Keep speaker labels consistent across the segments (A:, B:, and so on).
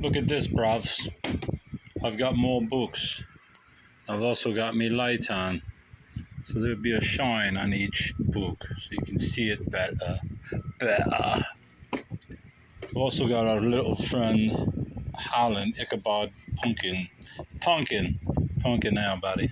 A: Look at this, bruvs. I've got more books. I've also got me light on. So there'll be a shine on each book so you can see it better. I've also got our little friend Holland Ichabod Pumpkin now, buddy.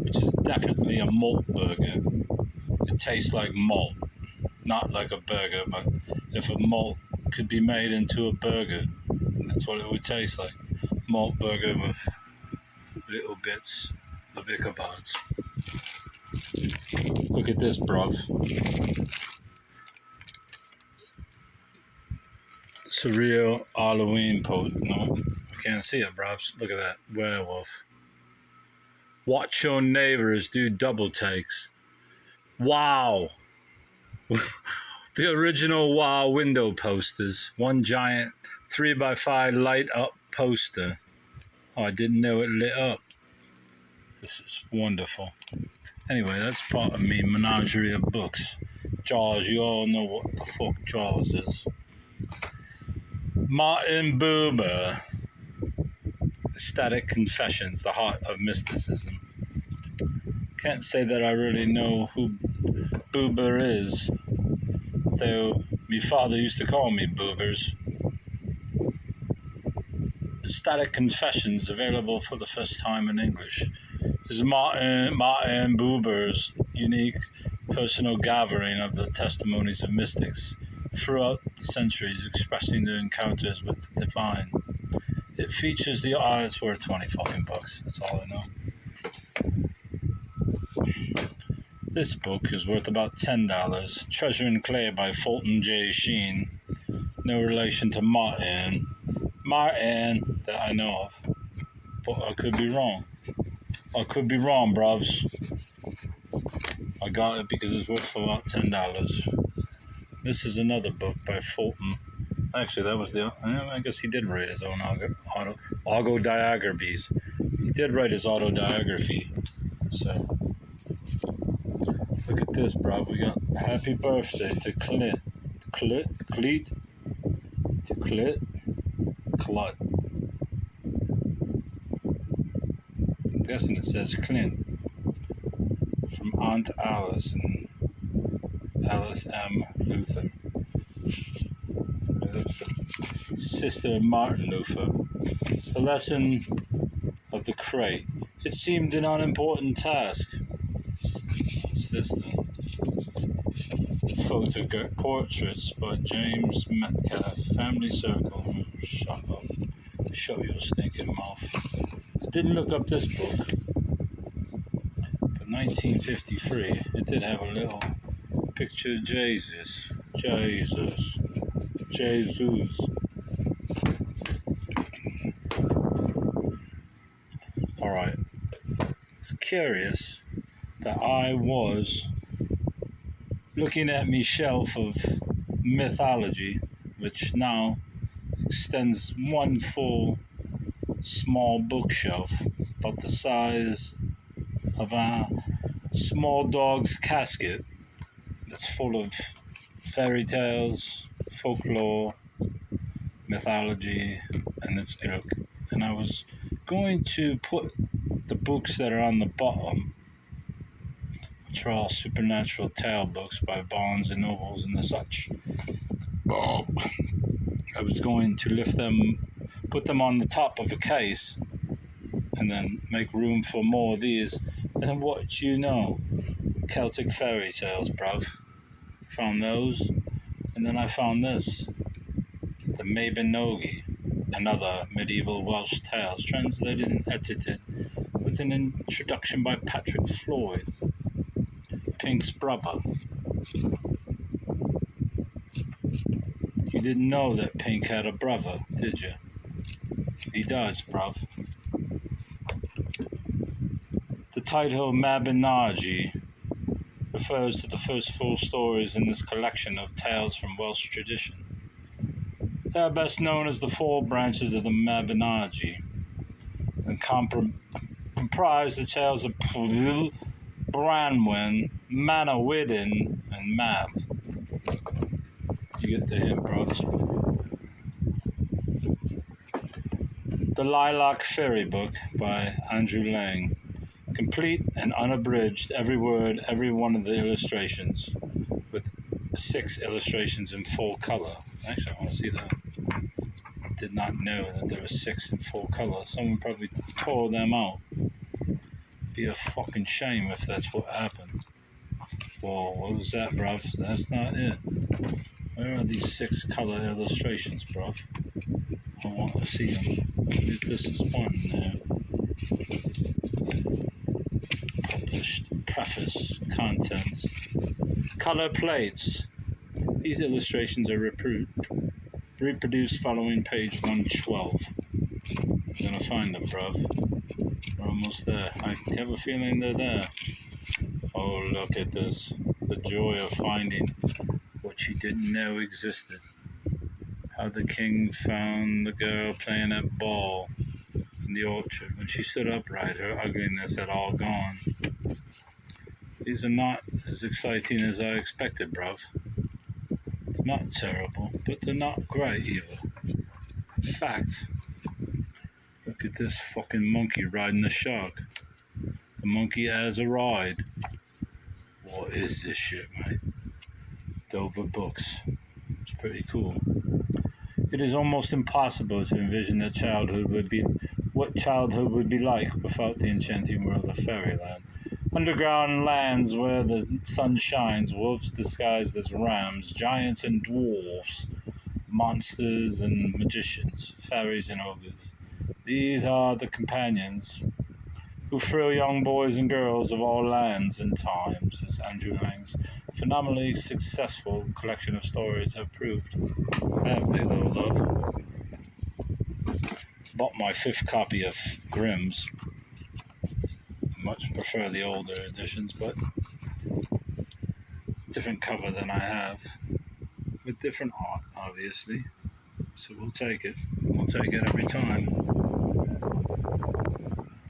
A: Which is definitely a malt burger. It tastes like malt, not like a burger, but if a malt could be made into a burger, that's what it would taste like. Malt burger with little bits of Ichabods. Look at this, bruv. It's a real Halloween post. No, I can't see it, bruv. Look at that werewolf. Watch your neighbors do double takes. Wow. The original WoW window posters. One giant 3x5 light up poster. Oh, I didn't know it lit up. This is wonderful. Anyway, that's part of me menagerie of books. Jaws, you all know what the fuck Jaws is. Martin Buber. Ecstatic Confessions, the Heart of Mysticism. Can't say that I really know who Buber is, though my father used to call me Boobers. Ecstatic Confessions, available for the first time in English, is Martin Buber's unique personal gathering of the testimonies of mystics throughout the centuries, expressing their encounters with the divine. It features the it's worth 20 fucking bucks. That's all I know. This book is worth about $10. Treasure in Clay by Fulton J. Sheen. No relation to Martin that I know of. But I could be wrong. Bruvs. I got it because it's worth about $10. This is another book by Fulton. Actually, that was I guess he did write his own autobiographies. He did write his autobiography. So, look at this, bro. We got Happy Birthday to Clit. I'm guessing it says Clint. From Aunt Alice and Alice M. Luther. Sister of Martin Luther. The lesson of the crate. It seemed an unimportant task. What's this then? Photograph portraits by James Metcalf. Family circle. Shut up. Shut your stinking mouth. I didn't look up this book. But 1953, it did have a little picture of Jesus. Alright. It's curious that I was looking at my shelf of mythology, which now extends one full small bookshelf, about the size of a small dog's casket, that's full of fairy tales, folklore, mythology, and its ilk. And I was going to put the books that are on the bottom, which are all supernatural tale books by Barnes and Nobles and the such. I was going to put them on the top of a case, and then make room for more of these. And what you know, Celtic fairy tales, bruv. Found those, and then I found this, the Mabinogi, and other medieval Welsh tales, translated and edited with an introduction by Patrick Floyd, Pink's brother. You didn't know that Pink had a brother, did you? He does, bruv. The title Mabinogi refers to the first full stories in this collection of tales from Welsh tradition. They are best known as the four branches of the Mabinogi, and comprise the tales of Branwen, Manawyddan, and Math. You get the hint, bros. The Lilac Fairy Book by Andrew Lang. Complete and unabridged, every word, every one of the illustrations, with 6 illustrations in full color. Actually, I want to see that. I did not know that there were 6 in full color. Someone probably tore them out. Be a fucking shame if that's what happened. Whoa, what was that, bruv? That's not it. Where are these 6 color illustrations, bruv? I want to see them. This is one now. Published, preface, contents, color plates. These illustrations are reproduced following page 112. I'm gonna find them, bruv. We're almost there. I have a feeling they're there. Oh, look at this. The joy of finding what you didn't know existed. How the king found the girl playing at ball in the orchard. When she stood upright, her ugliness had all gone. These are not as exciting as I expected, bruv. They're not terrible, but they're not great either. In fact, look at this fucking monkey riding the shark. The monkey has a ride. What is this shit, mate? Dover Books. It's pretty cool. It is almost impossible to envision what childhood would be like without the enchanting world of fairyland. Underground lands where the sun shines, wolves disguised as rams, giants and dwarfs, monsters and magicians, fairies and ogres. These are the companions who thrill young boys and girls of all lands and times, as Andrew Lang's phenomenally successful collection of stories have proved. Have they, though, love? Bought my 5th copy of Grimm's. Much prefer the older editions, but it's a different cover than I have, with different art, obviously. So we'll take it. We'll take it every time.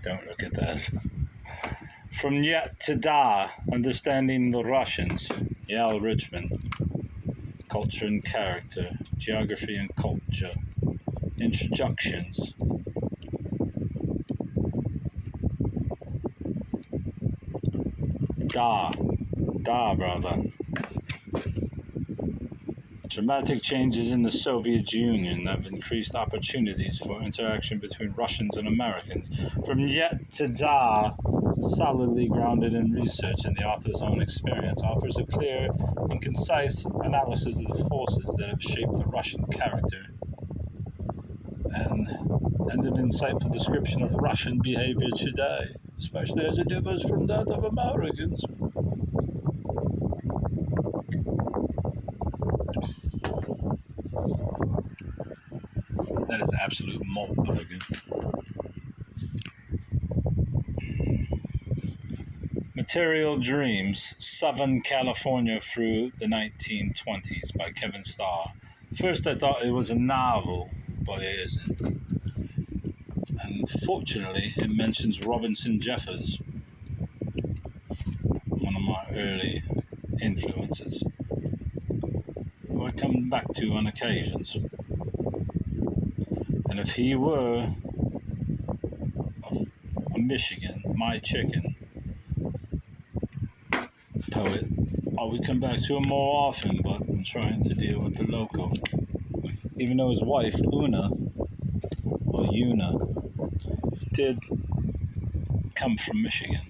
A: Don't look at that. From Yet to Da, Understanding the Russians, Yale Richmond. Culture and Character, Geography and Culture. Introductions. Da, brother. Dramatic changes in the Soviet Union have increased opportunities for interaction between Russians and Americans. From Yet to Da, solidly grounded in research and the author's own experience, offers a clear and concise analysis of the forces that have shaped the Russian character and an insightful description of Russian behavior today, especially as it differs from that of Americans. That is absolute malt burger. Material Dreams, Southern California Through the 1920s by Kevin Starr. First I thought it was a novel, but it isn't. And fortunately, it mentions Robinson Jeffers, one of my early influences, who I come back to on occasions. And if he were a Michigan, my chicken poet, I would come back to him more often, but I'm trying to deal with the local. Even though his wife, Una, did come from Michigan,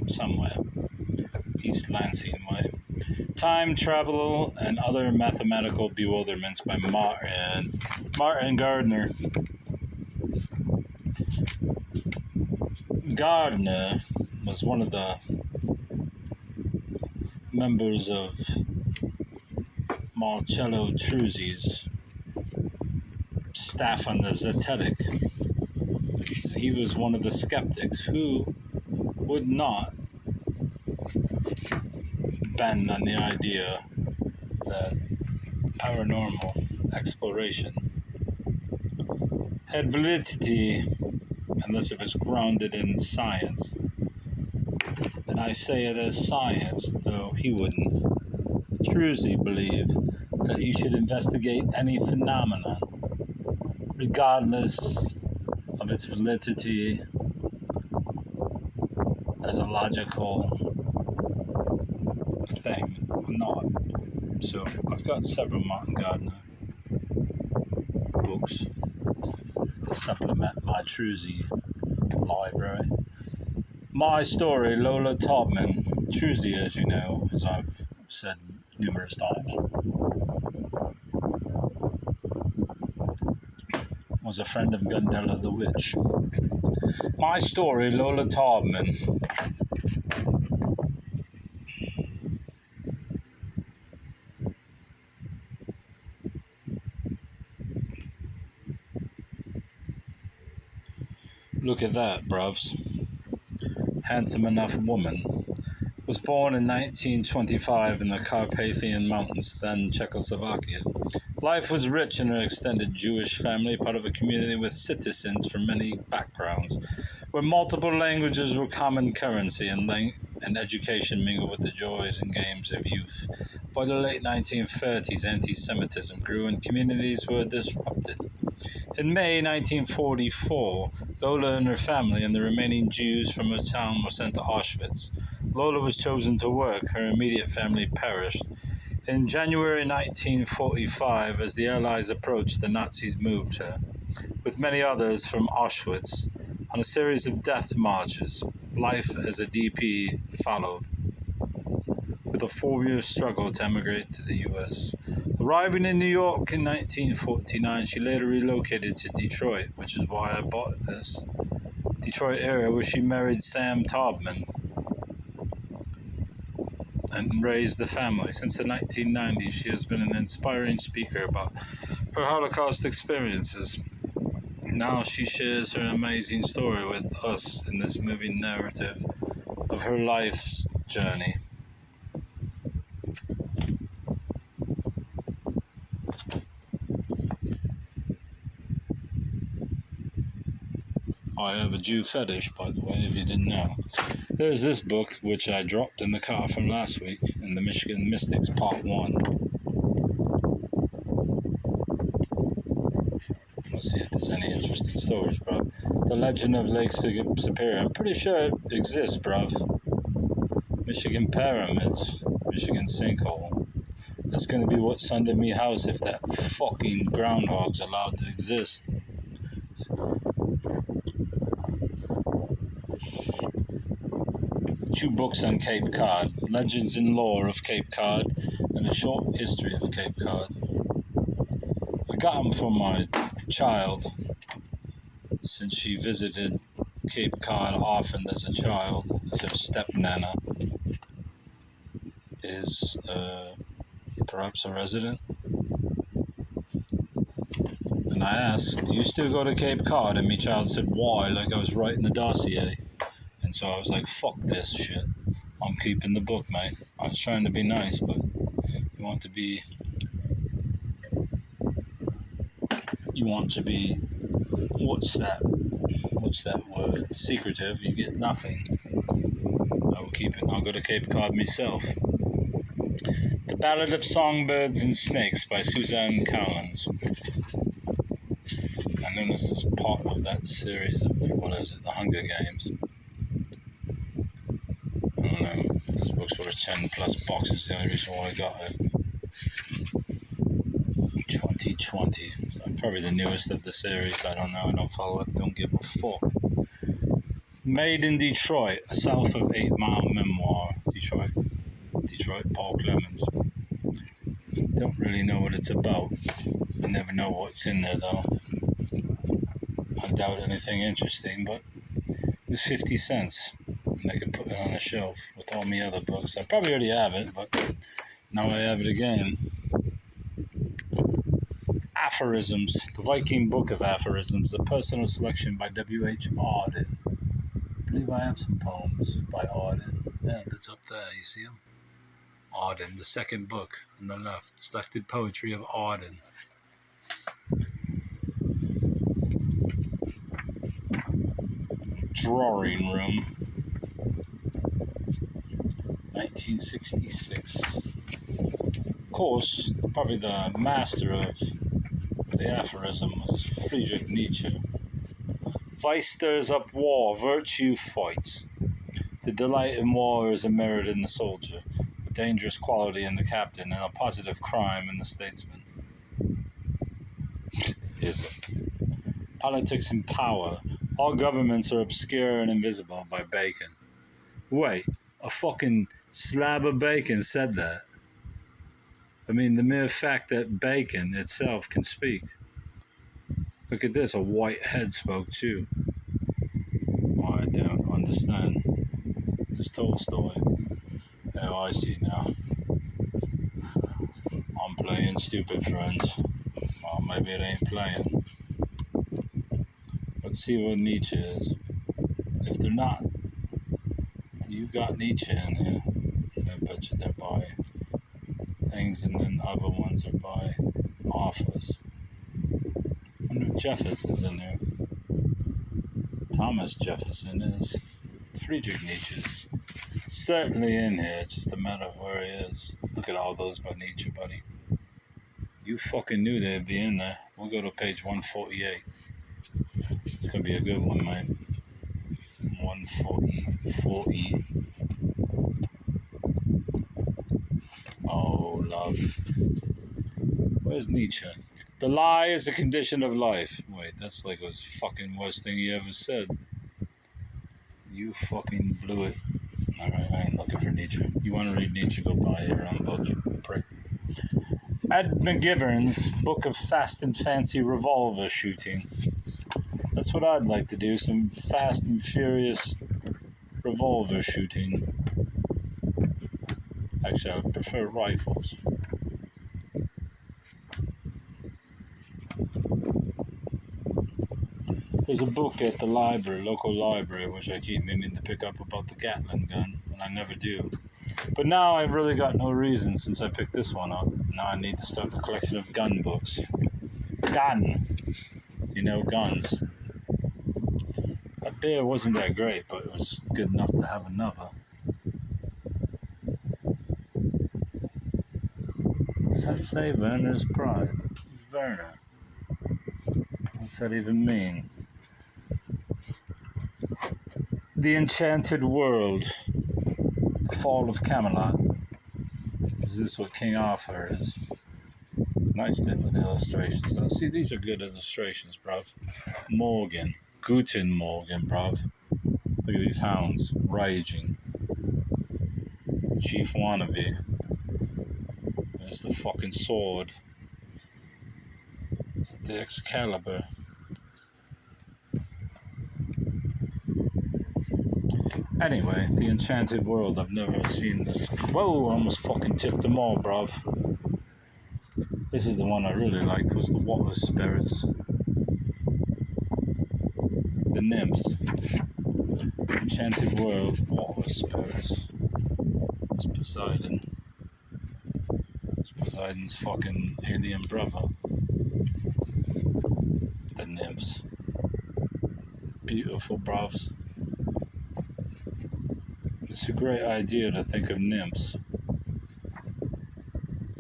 A: somewhere, East Lansing way. Time Travel and Other Mathematical Bewilderments by Martin Gardner. Gardner was one of the members of Marcello Truzzi's staff on the Zetetic. He was one of the skeptics who would not bend on the idea that paranormal exploration had validity unless it was grounded in science. And I say it as science, though he wouldn't. Truly believe that you should investigate any phenomenon, regardless of its validity as a logical thing or not. So I've got several Martin Gardner books to supplement my Truzy library. My story, Lola Taubman. Truzy, as you know, as I've said numerous times, was a friend of Gundella the Witch. My story, Lola Taubman. Look at that, bruvs. Handsome enough woman. Was born in 1925 in the Carpathian Mountains, then Czechoslovakia. Life was rich in her extended Jewish family, part of a community with citizens from many backgrounds, where multiple languages were common currency and education mingled with the joys and games of youth. By the late 1930s, anti-Semitism grew and communities were disrupted. In May 1944, Lola and her family and the remaining Jews from her town were sent to Auschwitz. Lola was chosen to work. Her immediate family perished. In January 1945, as the Allies approached, the Nazis moved her, with many others from Auschwitz, on a series of death marches. Life as a DP followed, with a 4-year struggle to emigrate to the U.S. Arriving in New York in 1949, she later relocated to Detroit, which is why I bought this Detroit area, where she married Sam Taubman and raised the family. Since the 1990s, she has been an inspiring speaker about her Holocaust experiences. Now she shares her amazing story with us in this moving narrative of her life's journey. I have a Jew fetish, by the way, if you didn't know. There's this book, which I dropped in the car from last week, in the Michigan Mystics, Part 1. Let's see if there's any interesting stories, bro. The Legend of Lake Superior. I'm pretty sure it exists, bruv. Michigan Pyramids. Michigan Sinkhole. That's gonna be what's under me house if that fucking groundhog's allowed to exist. 2 books on Cape Cod, Legends and Lore of Cape Cod, and a short history of Cape Cod. I got them for my child, since she visited Cape Cod often as a child, as her step-nana is perhaps a resident. And I asked, do you still go to Cape Cod? And my child said, why? Like I was writing a dossier. And so I was like, fuck this shit. I'm keeping the book, mate. I was trying to be nice, but you want to be, what's that word? Secretive. You get nothing. I will keep it. I'll go to Cape Cod myself. The Ballad of Songbirds and Snakes by Suzanne Collins. I know this is part of that series of, The Hunger Games. I don't know. This book's worth 10 plus boxes. The only reason why I got it. 2020. So probably the newest of the series. I don't know. I don't follow it. Don't give a fuck. Made in Detroit, a south of 8 Mile memoir. Detroit, Paul Clemens. Don't really know what it's about. I never know what's in there though. I doubt anything interesting, but it was 50 cents. And I could put it on a shelf with all my other books. I probably already have it, but now I have it again. Aphorisms, the Viking Book of Aphorisms, a personal selection by W.H. Auden. I believe I have some poems by Auden. Yeah, that's up there, you see them? Auden, the second book on the left, selected poetry of Auden. Drawing room. 1966. Of course, probably the master of the aphorism was Friedrich Nietzsche. Vice stirs up war, virtue fights. The delight in war is a merit in the soldier, a dangerous quality in the captain, and a positive crime in the statesman. Is it? Politics and power. All governments are obscure and invisible by Bacon. Wait, a fucking slab of bacon said that. I mean, the mere fact that bacon itself can speak. Look at this, a white head spoke too. Oh, I don't understand. This Tolstoy. Oh, I see now. I'm playing stupid, friends. Well, maybe it ain't playing. Let's see what Nietzsche is. If they're not, you got Nietzsche in here. I bet you they're by things, and then other ones are by authors. I wonder if Jefferson's in there. Thomas Jefferson is. Friedrich Nietzsche's certainly in here. It's just a matter of where he is. Look at all those by Nietzsche, buddy. You fucking knew they'd be in there. We'll go to page 148. It's gonna be a good one, mate. 140. Oh, love. Where's Nietzsche? The lie is a condition of life. Wait, that's like the fucking worst thing he ever said. You fucking blew it. Alright, I ain't looking for Nietzsche. You want to read Nietzsche, go buy your own book, you prick. Ed McGivern's Book of Fast and Fancy Revolver Shooting. That's what I'd like to do, some fast and furious revolver shooting. Actually, I would prefer rifles. There's a book at the library, local library, which I keep meaning to pick up about the Gatling gun, and I never do. But now I've really got no reason since I picked this one up. Now I need to start a collection of gun books. Gun! You know, guns. That beer wasn't that great, but it was good enough to have another. Does that say Werner's Pride? It's Werner. What's that even mean? The Enchanted World. The Fall of Camelot. Is this what King Arthur is? Nice little illustrations. Now, see, these are good illustrations, bruv. Morgan. Guten Morgen, bruv. Look at these hounds. Raging. Chief Wannabe. There's the fucking sword. Is it the Excalibur? Anyway, the Enchanted World. I've never seen this. Whoa, I almost fucking tipped them all, bruv. This is the one I really liked, was the water spirits. The nymphs. Enchanted World, water spirits. It's Poseidon. It's Poseidon's fucking alien brother. The nymphs. Beautiful, bruvs. It's a great idea to think of nymphs.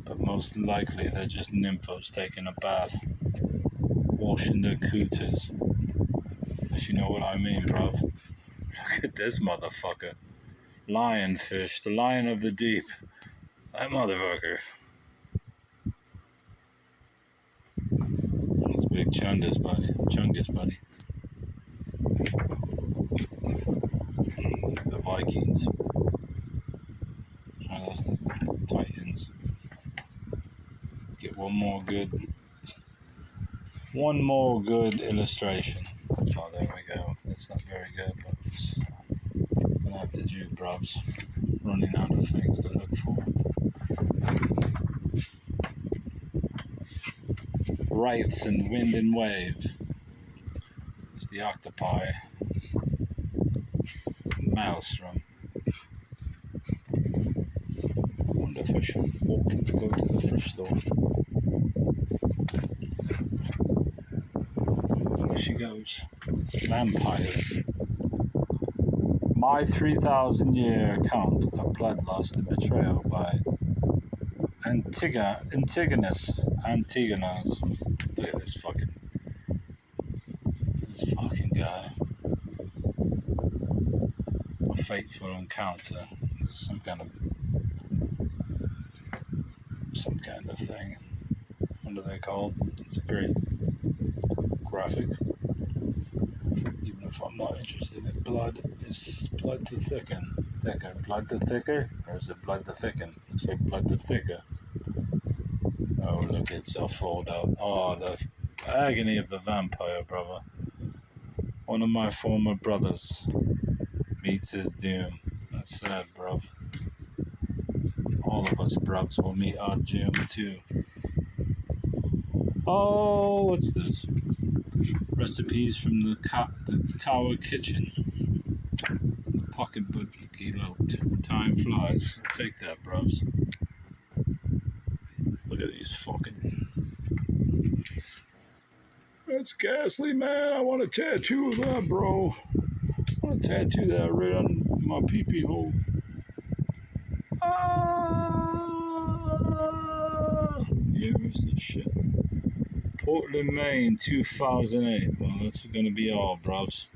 A: But most likely they're just nymphos taking a bath. Washing their cooters. If you know what I mean, bruv. Look at this motherfucker. Lionfish, the lion of the deep. That motherfucker. That's big Chungus, buddy. The Vikings. Oh, that's the Titans. Get one more good illustration. Oh, there we go. That's not very good, but it's gonna have to do, brubs. Running out of things to look for. Wraiths and Wind and Wave. It's the octopi. Maelstrom. I wonder if I should go to the thrift store. There she goes. Vampires. My 3,000-year account of bloodlust and betrayal by Antigonus. Look at this fucking guy. A fateful encounter. This is some kind of thing. What are they called? It's a great graphic. Even if I'm not interested in blood, is blood to thicken? Thicker. Blood to thicker? Or is it blood to thicken? Looks like blood to thicker. Oh, look, it's all fold out. Oh, the agony of the vampire, brother. One of my former brothers meets his doom. That's sad, bruv. All of us, bruvs, will meet our doom, too. Oh, what's this? Recipes from the Tower Kitchen. The pocketbook eloped. Time flies. Take that, bruvs. Look at these fucking... That's ghastly, man. I want a tattoo of that, bro. I want to tattoo that right on my pee-pee hole. Yeah, where's this shit? Portland, Maine, 2008. Well, that's going to be all, bruvs.